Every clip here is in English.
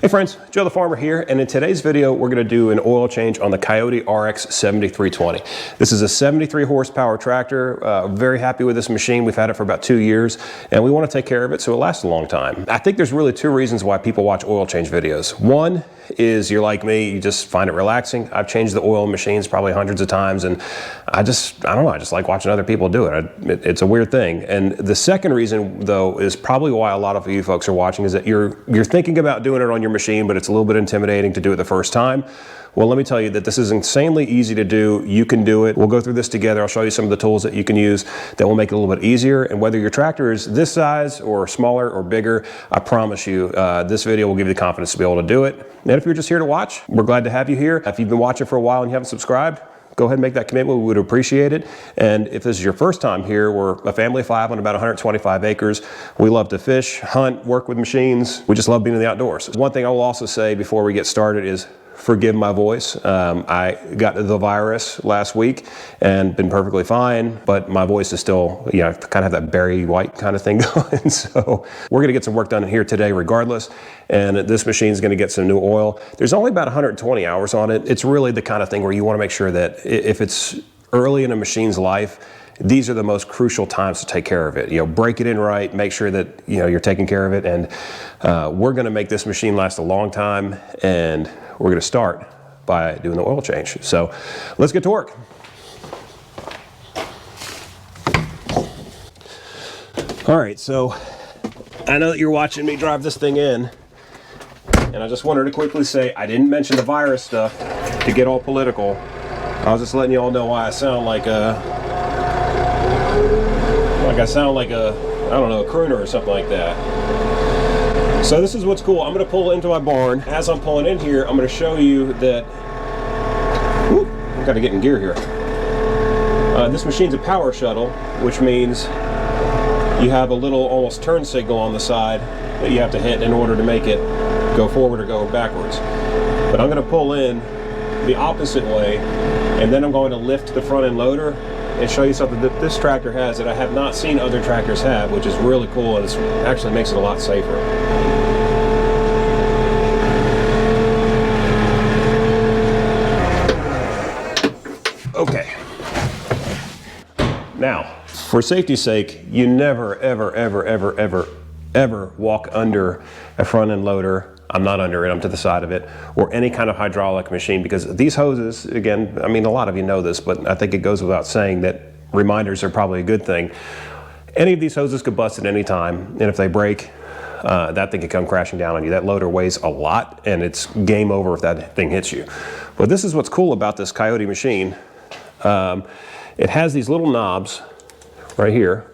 Hey friends, Joe the Farmer here, and in today's video we're going to do an oil change on the Kioti RX7320. This is a 73 horsepower tractor. Very happy with this machine. We've had it for about 2 years and we want to take care of it so it lasts a long time. I think there's really two reasons why people watch oil change videos. One is you're like me, you just find it relaxing. I've changed the oil machines probably hundreds of times and I don't know, I just like watching other people do it. It's a weird thing. And the second reason though is probably why a lot of you folks are watching is that you're thinking about doing it on your machine, but it's a little bit intimidating to do it the first time. Well, let me tell you that this is insanely easy to do. You can do it. We'll go through this together. I'll show you some of the tools that you can use that will make it a little bit easier. And whether your tractor is this size or smaller or bigger, I promise you this video will give you the confidence to be able to do it. And if you're just here to watch, we're glad to have you here. If you've been watching for a while and you haven't subscribed, go ahead and make that commitment. We would appreciate it. And if this is your first time here, we're a family of 5 on about 125 acres. We love to fish, hunt, work with machines. We just love being in the outdoors. One thing I will also say before we get started is forgive my voice. I got the virus last week and been perfectly fine, but my voice is still, you know, kind of have that Barry White kind of thing going. So we're gonna get some work done here today regardless. And this machine is gonna get some new oil. There's only about 120 hours on it. It's really the kind of thing where you wanna make sure that if it's early in a machine's life, these are the most crucial times to take care of it. You know, break it in right, make sure that, you know, you're taking care of it. And we're gonna make this machine last a long time, and we're gonna start by doing the oil change. So let's get to work. All right, so I know that you're watching me drive this thing in, and I just wanted to quickly say I didn't mention the virus stuff to get all political. I was just letting you all know why I sound like a, I don't know, a crooner or something like that. So this is what's cool. I'm going to pull into my barn. As I'm pulling in here, I'm going to show you that, whoop, I've got to get in gear here. This machine's a power shuttle, which means you have a little almost turn signal on the side that you have to hit in order to make it go forward or go backwards. But I'm going to pull in the opposite way, and then I'm going to lift the front end loader and show you something that this tractor has that I have not seen other tractors have, which is really cool, and it actually makes it a lot safer. Okay. Now, for safety's sake, you never, ever walk under a front end loader. I'm not under it, I'm to the side of it, or any kind of hydraulic machine, because these hoses, again, I mean, a lot of you know this, but I think it goes without saying that reminders are probably a good thing. Any of these hoses could bust at any time, and if they break, that thing could come crashing down on you. That loader weighs a lot, and it's game over if that thing hits you. But this is what's cool about this Kioti machine. It has these little knobs right here,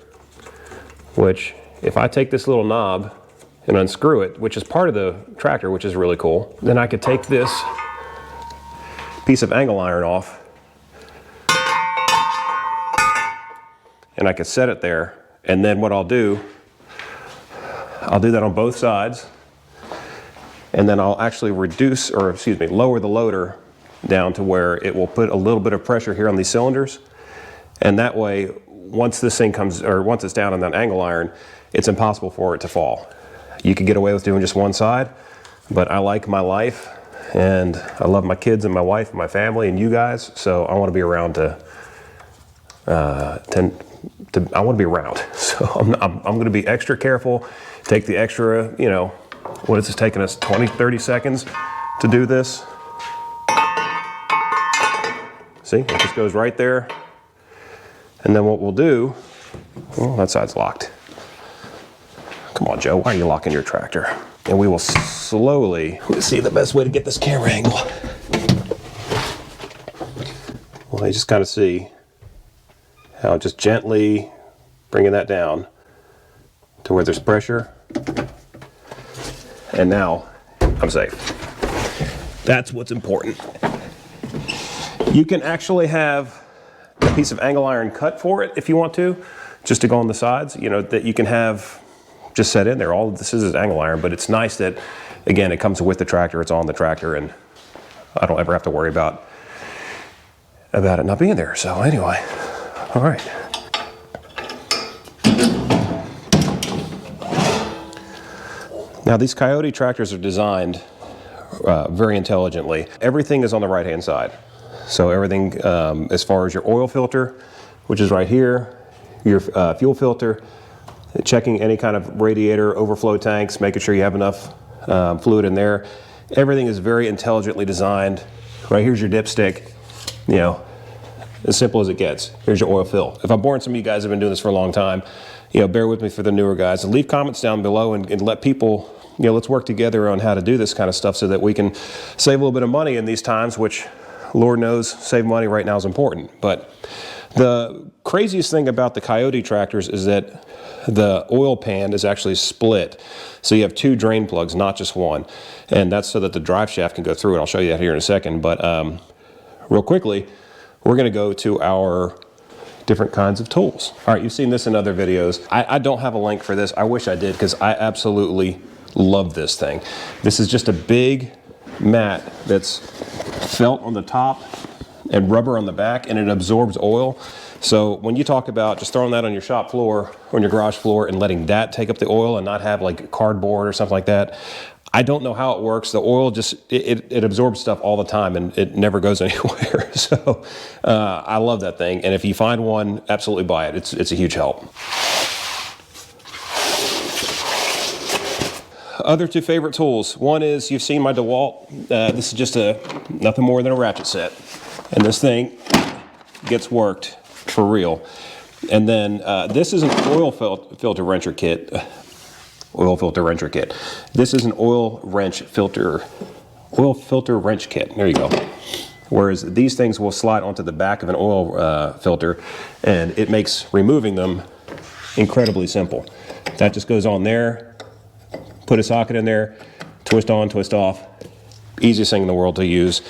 which if I take this little knob and unscrew it, which is part of the tractor, which is really cool, then I could take this piece of angle iron off and I could set it there. And then what I'll do that on both sides, and then I'll actually reduce, or excuse me, lower the loader down to where it will put a little bit of pressure here on these cylinders. And that way, once this thing comes, or once it's down on that angle iron, it's impossible for it to fall. You could get away with doing just one side, but I like my life and I love my kids and my wife and my family and you guys, so I want to be around I want to be around. So I'm going to be extra careful, take the extra, you know, what is this taking us, 20, 30 seconds to do this? See, it just goes right there. And then what we'll do, well, that side's locked. Come on, Joe, why are you locking your tractor? And we will slowly, let's see the best way to get this camera angle. Well, you just kind of see how just gently bringing that down to where there's pressure. And now I'm safe. That's what's important. You can actually have a piece of angle iron cut for it if you want to, just to go on the sides, you know, that you can have just set in there. All of this is angle iron, but it's nice that, again, it comes with the tractor, it's on the tractor, and I don't ever have to worry about it not being there. So anyway, all right. Now these Kioti tractors are designed very intelligently. Everything is on the right-hand side. So everything as far as your oil filter, which is right here, your fuel filter, checking any kind of radiator overflow tanks, making sure you have enough fluid in there. Everything is very intelligently designed. Right here's your dipstick, you know, as simple as it gets. Here's your oil fill. If I'm boring some of you guys have been doing this for a long time, you know, bear with me for the newer guys. And leave comments down below and let people, you know, let's work together on how to do this kind of stuff so that we can save a little bit of money in these times, which Lord knows save money right now is important. But the craziest thing about the Kioti tractors is that the oil pan is actually split. So you have two drain plugs, not just one. And that's so that the drive shaft can go through it. I'll show you that here in a second. But real quickly, we're going to go to our different kinds of tools. All right, you've seen this in other videos. I don't have a link for this. I wish I did because I absolutely love this thing. This is just a big mat that's felt on the top and rubber on the back, and it absorbs oil. So when you talk about just throwing that on your shop floor, on your garage floor, and letting that take up the oil and not have like cardboard or something like that, I don't know how it works. The oil just, it absorbs stuff all the time and it never goes anywhere. So I love that thing. And if you find one, absolutely buy it. It's a huge help. Other two favorite tools. One is, you've seen my DeWalt. This is just nothing more than a ratchet set. And this thing gets worked for real. And then this is an oil filter wrencher kit. Oil filter wrencher kit. This is an oil filter wrench kit. There you go. Whereas these things will slide onto the back of an oil filter, and it makes removing them incredibly simple. That just goes on there, put a socket in there, twist on, twist off. Easiest thing in the world to use.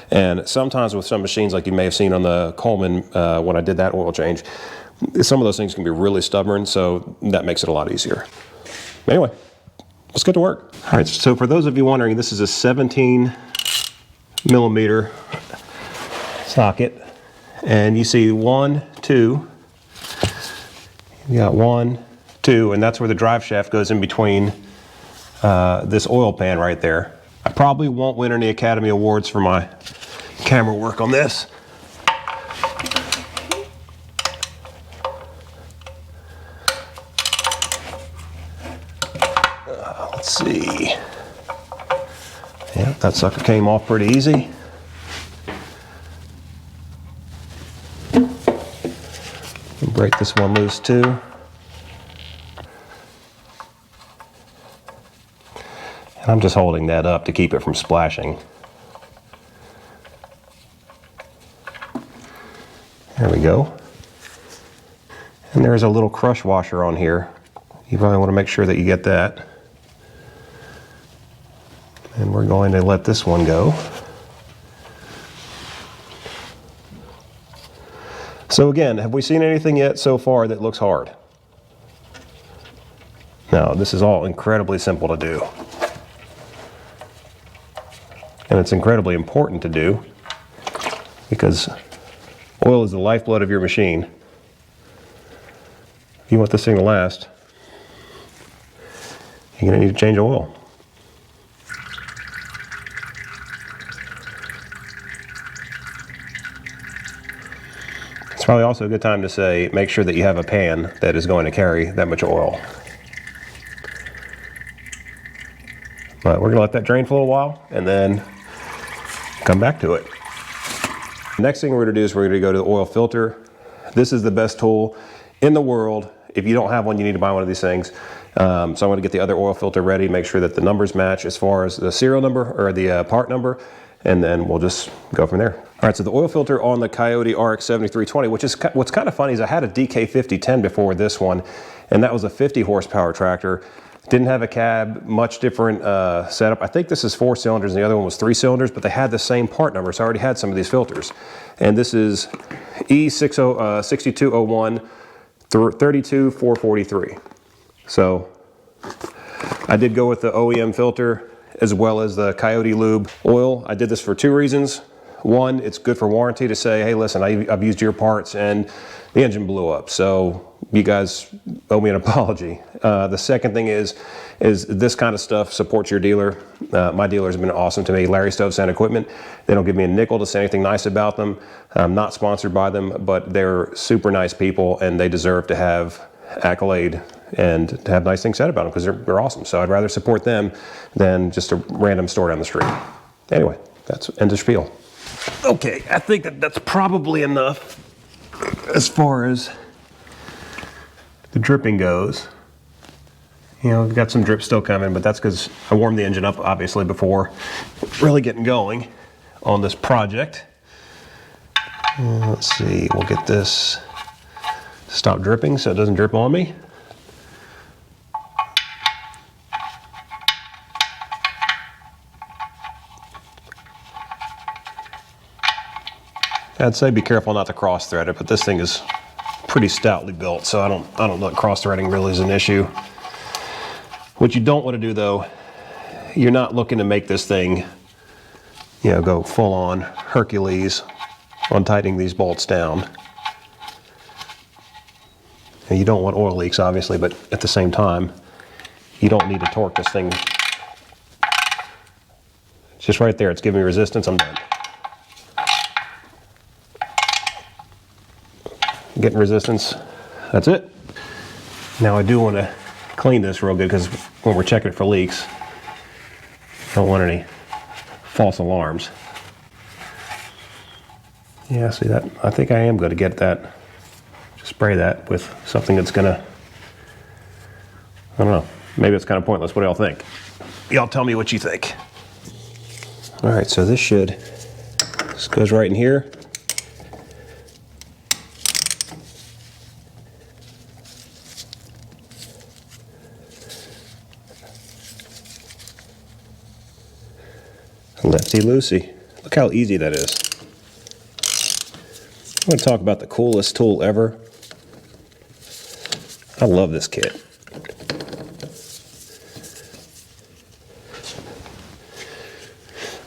And sometimes with some machines, like you may have seen on the Coleman when I did that oil change, some of those things can be really stubborn, so that makes it a lot easier. Anyway, let's get to work. All right, so for those of you wondering, this is a 17 millimeter socket. And you see 1, 2, you got 1, 2, and that's where the drive shaft goes in between this oil pan right there. I probably won't win any Academy Awards for my camera work on this. Let's see. Yeah, that sucker came off pretty easy. Break this one loose too. And I'm just holding that up to keep it from splashing. There we go. And there's a little crush washer on here. You probably want to make sure that you get that. And we're going to let this one go. So again, have we seen anything yet so far that looks hard? No, this is all incredibly simple to do. And it's incredibly important to do because oil is the lifeblood of your machine. If you want this thing to last, you're going to need to change oil. It's probably also a good time to say, make sure that you have a pan that is going to carry that much oil. But we're going to let that drain for a little while and then come back to it. Next thing we're going to do is we're going to go to the oil filter. This is the best tool in the world. If you don't have one, you need to buy one of these things. So I'm going to get the other oil filter ready, make sure that the numbers match as far as the serial number or the part number, and then we'll just go from there. All right, so the oil filter on the Kioti RX7320, which is what's kind of funny is I had a DK5010 before this one, and that was a 50 horsepower tractor. Didn't have a cab, much different setup. I think this is 4 cylinders and the other one was 3 cylinders, but they had the same part number, so I already had some of these filters. And this is E6201 32443. So I did go with the OEM filter as well as the Kioti Lube oil. I did this for 2 reasons. One, it's good for warranty to say, hey, listen, I've used your parts and the engine blew up, so you guys owe me an apology. The second thing is this kind of stuff supports your dealer. My dealer's been awesome to me. Larry Stove Sound Equipment. They don't give me a nickel to say anything nice about them. I'm not sponsored by them, but they're super nice people and they deserve to have accolade and to have nice things said about them because they're awesome. So I'd rather support them than just a random store down the street. Anyway, that's end of spiel. Okay, I think that's probably enough as far as the dripping goes. You know, we've got some drip still coming, but that's because I warmed the engine up obviously before really getting going on this project. Let's see, we'll get this stop dripping so it doesn't drip on me. I'd say be careful not to cross thread it, but this thing is pretty stoutly built, so I don't know if cross threading really is an issue. What you don't want to do though, you're not looking to make this thing, you know, go full on Hercules on tightening these bolts down. And you don't want oil leaks obviously, but at the same time, you don't need to torque this thing. It's just right there, it's giving me resistance, I'm done. Getting resistance, that's it. Now I do want to clean this real good because when we're checking it for leaks, I don't want any false alarms. Yeah, see that? I think I am going to get that, just spray that with something that's going to, I don't know, maybe it's kind of pointless. What do y'all think? Y'all tell me what you think. All right, so this goes right in here. Lefty-loosey. Look how easy that is. I want to talk about the coolest tool ever. I love this kit.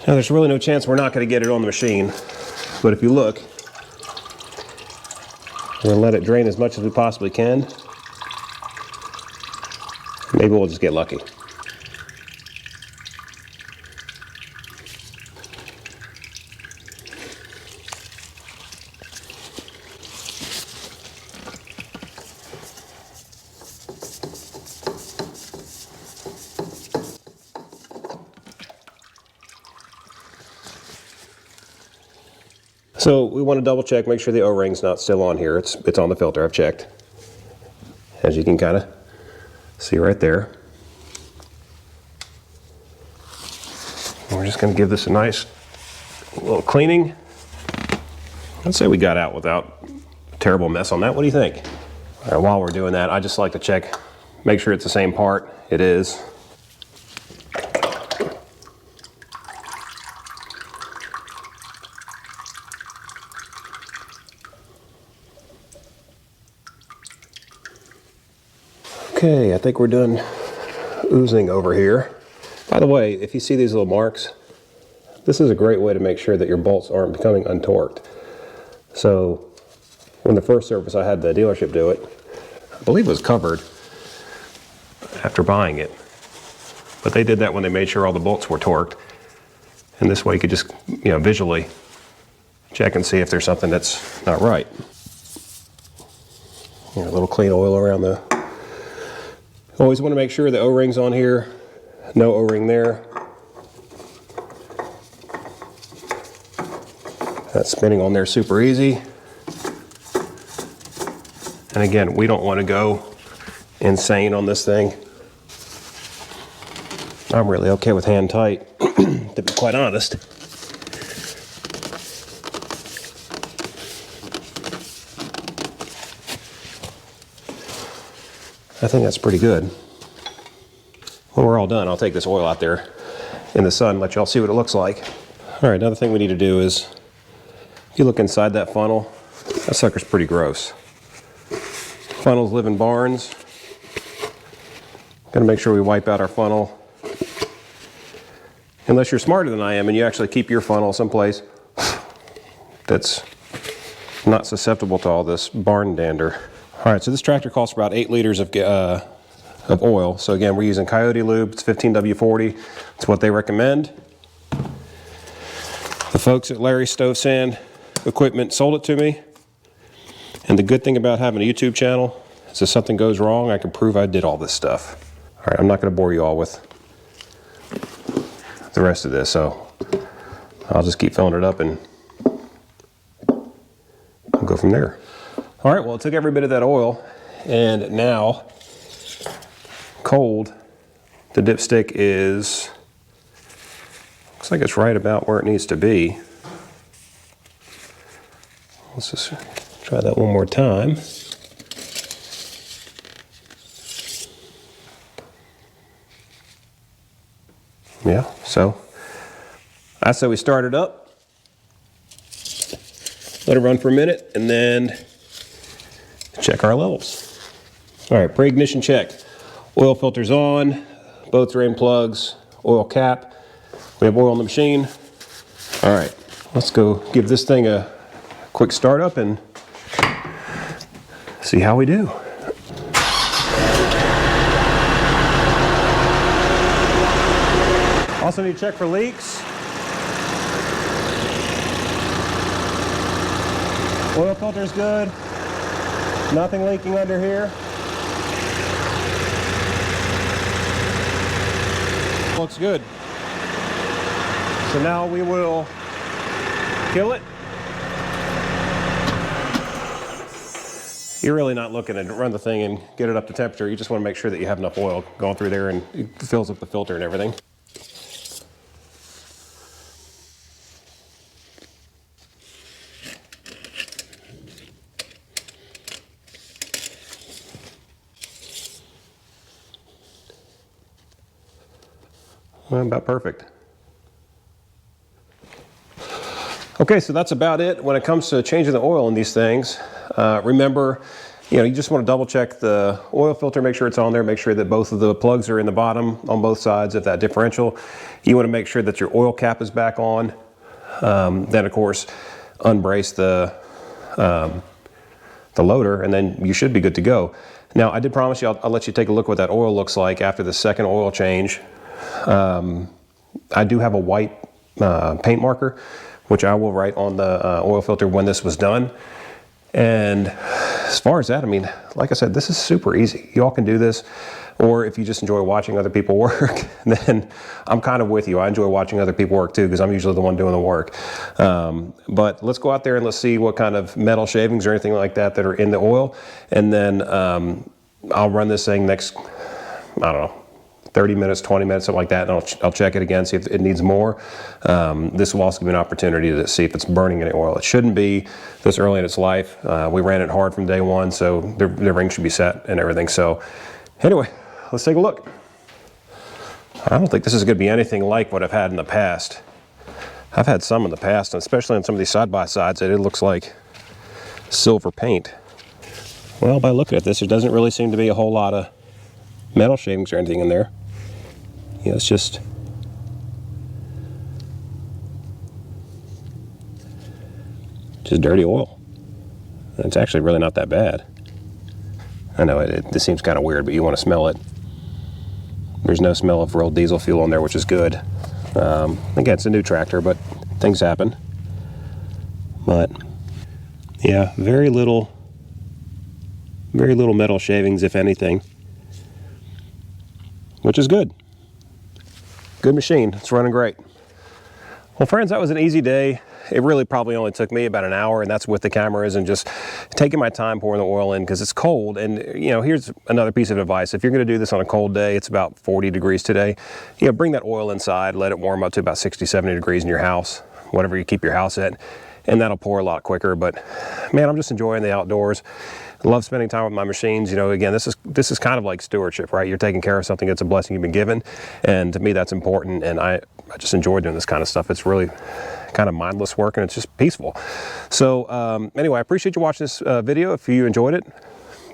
Now there's really no chance we're not going to get it on the machine, but if you look, we're going to let it drain as much as we possibly can. Maybe we'll just get lucky. So we want to double check, make sure the O-ring's not still on here. It's on the filter, I've checked. As you can kind of see right there. And we're just going to give this a nice little cleaning. I'd say we got out without a terrible mess on that. What do you think? All right, while we're doing that, I just like to check, make sure it's the same part. It is. Okay, I think we're done oozing over here. By the way, if you see these little marks, this is a great way to make sure that your bolts aren't becoming untorqued. So, when the first service I had the dealership do it, I believe it was covered after buying it. But they did that when they made sure all the bolts were torqued. And this way you could just, you know, visually check and see if there's something that's not right. You know, a little clean oil around the... Always want to make sure the O-ring's on here, no O-ring there. That's spinning on there super easy. And again, we don't want to go insane on this thing. I'm really okay with hand tight, to be quite honest. I think that's pretty good. When we're all done, I'll take this oil out there in the sun, let y'all see what it looks like. All right, another thing we need to do is, if you look inside that funnel, that sucker's pretty gross. Funnels live in barns. Gotta make sure we wipe out our funnel. Unless you're smarter than I am and you actually keep your funnel someplace that's not susceptible to all this barn dander. All right, so this tractor costs about 8 liters of oil. So again, we're using Kioti lube. It's 15W40. It's what they recommend. The folks at Larry's Stove Sand Equipment sold it to me. And the good thing about having a YouTube channel is if something goes wrong, I can prove I did all this stuff. All right, I'm not going to bore you all with the rest of this, so I'll just keep filling it up and we'll go from there. All right, well, it took every bit of that oil, and now, cold, the dipstick is, looks like it's right about where it needs to be. Let's just try that one more time. Yeah, so I say we start it up, let it run for a minute, and then check our levels. All right, pre-ignition check. Oil filter's on, both drain plugs, oil cap. We have oil in the machine. All right, let's go give this thing a quick start up and see how we do. Also need to check for leaks. Oil filter's good. Nothing leaking under here. Looks good. So now we will kill it. You're really not looking to run the thing and get it up to temperature. You just want to make sure that you have enough oil going through there and it fills up the filter and everything. Well, about perfect. Okay, so that's about it when it comes to changing the oil in these things. Remember, you just want to double check the oil filter, make sure it's on there, make sure that both of the plugs are in the bottom on both sides of that differential. You want to make sure that your oil cap is back on. Then of course, unbrace the loader, and then you should be good to go. Now, I did promise you I'll let you take a look what that oil looks like after the second oil change. I do have a white paint marker, which I will write on the oil filter when this was done. And as far as that, I mean, like I said, this is super easy. You all can do this. Or if you just enjoy watching other people work, then I'm kind of with you. I enjoy watching other people work too, because I'm usually the one doing the work. But let's go out there and let's see what kind of metal shavings or anything like that are in the oil. And then I'll run this thing next, I don't know, 30 minutes, 20 minutes, something like that, and I'll check it again, see if it needs more. This will also give me an opportunity to see if it's burning any oil. It shouldn't be this early in its life. We ran it hard from day one, so the ring should be set and everything. So anyway, let's take a look. I don't think this is going to be anything like what I've had in the past. I've had some in the past, and especially on some of these side-by-sides, that it looks like silver paint. Well, by looking at this, there doesn't really seem to be a whole lot of metal shavings or anything in there. It's just dirty oil. It's actually really not that bad. I know this seems kind of weird, but you want to smell it. There's no smell of real diesel fuel in there, which is good. Again, it's a new tractor, but things happen. But yeah, very little metal shavings, if anything, which is good. Good machine. It's running great. Well, friends, that was an easy day. It really probably only took me about an hour, and that's with the cameras and just taking my time pouring the oil in because it's cold. And here's another piece of advice. If you're going to do this on a cold day, it's about 40 degrees today, bring that oil inside, let it warm up to about 60, 70 degrees in your house, whatever you keep your house at, and that'll pour a lot quicker. But man, I'm just enjoying the outdoors. I love spending time with my machines. Again, this is kind of like stewardship, right? You're taking care of something that's a blessing you've been given, and to me that's important, and I just enjoy doing this kind of stuff. It's really kind of mindless work, and it's just peaceful. So anyway, I appreciate you watching this video. If you enjoyed it,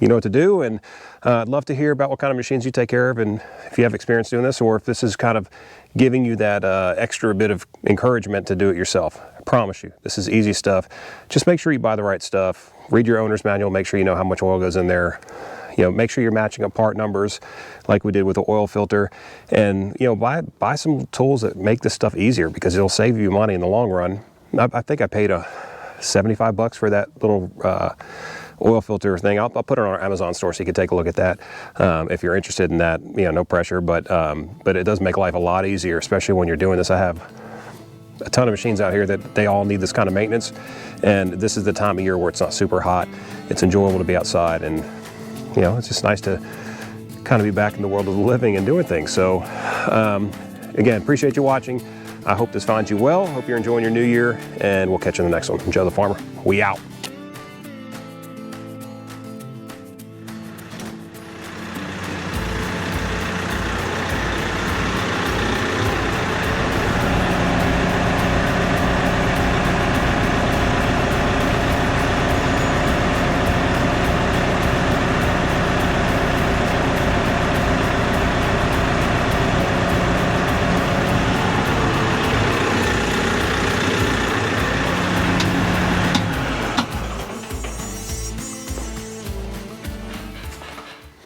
you know what to do. And I'd love to hear about what kind of machines you take care of, and if you have experience doing this, or if this is kind of giving you that extra bit of encouragement to do it yourself. I promise you, this is easy stuff. Just make sure you buy the right stuff. Read your owner's manual. Make sure you know how much oil goes in there. You know, make sure you're matching up part numbers like we did with the oil filter, and you know, buy some tools that make this stuff easier, because it'll save you money in the long run. I think I paid $75 for that little oil filter thing. I'll put it on our Amazon store so you can take a look at that if you're interested in that. You know, no pressure, but it does make life a lot easier, especially when you're doing this. I have a ton of machines out here that they all need this kind of maintenance, and this is the time of year where it's not super hot. It's enjoyable to be outside, and you know, it's just nice to kind of be back in the world of the living and doing things. So again, appreciate you watching. I hope this finds you well. Hope you're enjoying your new year, and we'll catch you in the next one. Joe the Farmer, we out.